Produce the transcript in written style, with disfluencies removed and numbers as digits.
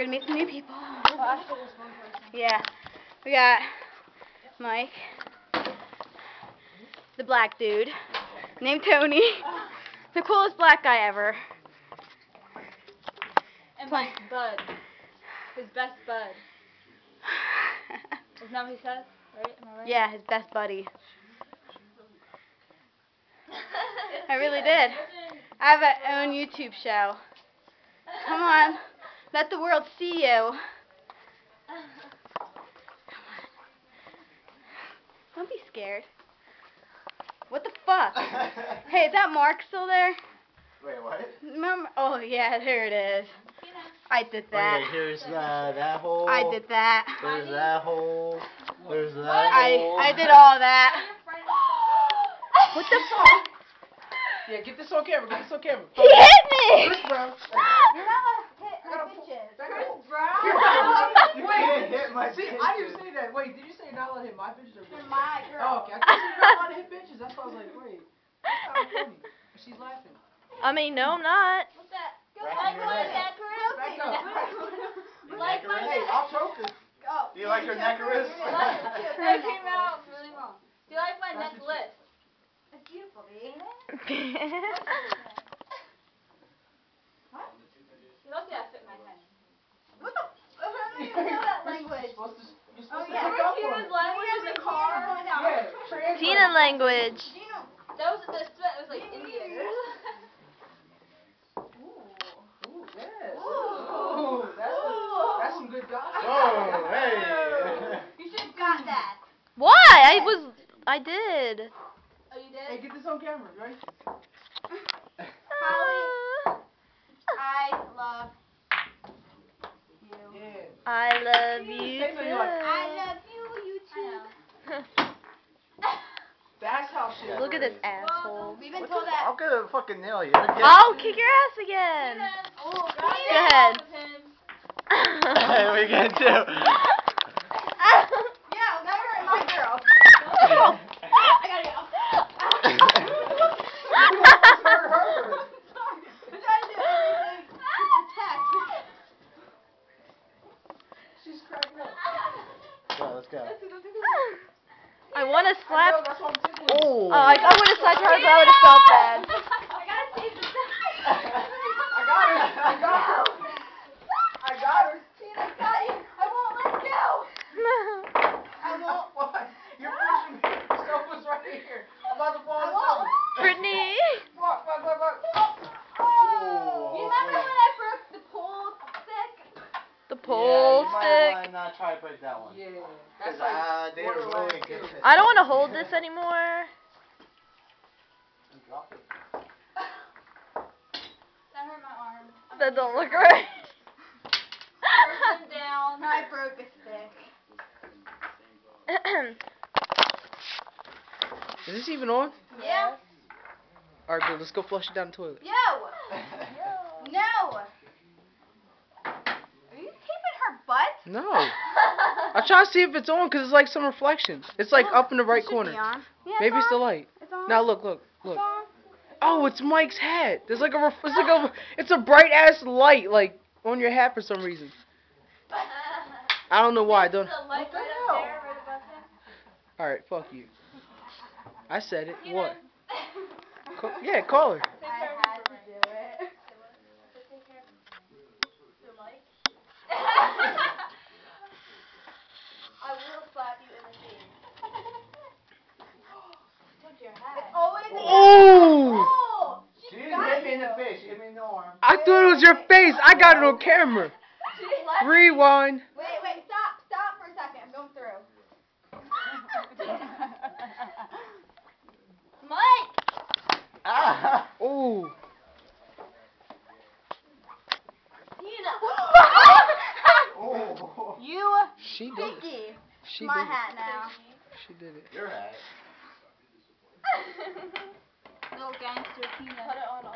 gonna meet some new people. Yeah, we got Mike, the black dude, named Tony, the coolest black guy ever. And Mike's bud, his best bud. Isn't that what he says? Right? Am I right? Yeah, his best buddy. I really did. I have my own YouTube show. Come on, let the world see you. Don't be scared. What the fuck? Hey, is that Mark still there? Wait, what? Remember? Oh yeah, there it is. I did that. Okay, here's that hole. I did that. There's that hole. There's that hole. I did all that. What the fuck? Yeah, get this on camera. Get this on camera. He hit me! Chris Brown. You're not gonna hit my bitches. Chris Brown? You can't hit my See, bitches. I didn't say that. Wait, did you say you're not allowed to hit my bitches or bitches? My girl. Oh, okay. I thought you were not allowed to hit bitches. That's why I was like, wait. That's kind of funny. She's laughing. I mean, no, I'm not. What's that? Go Back like your my leg. neck, Back up. Like my Hey, neck. I'll choke this. Oh, Do you like her necklace? That came out really wrong. Do you like my necklace? It's beautiful, baby. You look at that fit my head. What the? I don't even know that language. You're supposed to yeah. pick up on His it. language in the car. Yeah, translate. Tina language. That was the sweat. It was like Indian. Ooh, yes. Ooh, that's some good gossip. Oh, hey. You should have got that. Why? I did. Oh, you Hey, did? get this on camera, right? Holly, I love you. Yeah. I love you Say something like, too. I love you, YouTube. That's how shit Look at this works. asshole. We've been told that. I'll get a fucking nail you. I'll kick your ass again. Oh, Go ahead. Hey, we can too. Yeah, never hurt my girl. I gotta go. Hurt her. I'm trying to do everything to protect. She's cracking up. Go, let's go. I want to I slap. know, that's why I'm tickling. Oh. I would have slapped her, but I would have felt bad. I gotta save the I got her. I got her. I got her. Tina, got you. I won't let go. I won't. What? You're pushing me. The stove was right here. I'm about to fall I in won't. Brittany. Fuck. Oh. You remember when I broke the pole stick? The pole You stick. might not try to break that one. Yeah. Because That's like they were borderline really good. kill. I don't want to hold this anymore. Drop it. That hurt my arm. That don't look right. Person down. I broke a stick. Is this even on? Yeah. Alright, good. Let's go flush it down the toilet. Yo. No. Are you taping her butt? No. I'm trying to see if it's on because it's like some reflection. It's like up in the right It should be corner. on. Yeah, Maybe it's the on. light. It's on. Now look. It's on. Oh, it's Mike's hat. There's like it's a bright ass light like on your hat for some reason. I don't know why. Don't. The light What the right hell? up there, right above there. All right, fuck you. I said it. You What? know. Yeah, call her. I had to do it. I will slap you in the face. Touch your hat. It's always the Oh! Oh! She didn't hit me in the face. She hit me in the arm. I thought it was your face. I got it on camera. Rewind. Wait, stop for a second. I'm going through. Mike! Ah. Oh. Tina! Oh. You She did it. stinky. She My did it. hat now. She did it. Your hat. Little gangster Tina. Put it on all.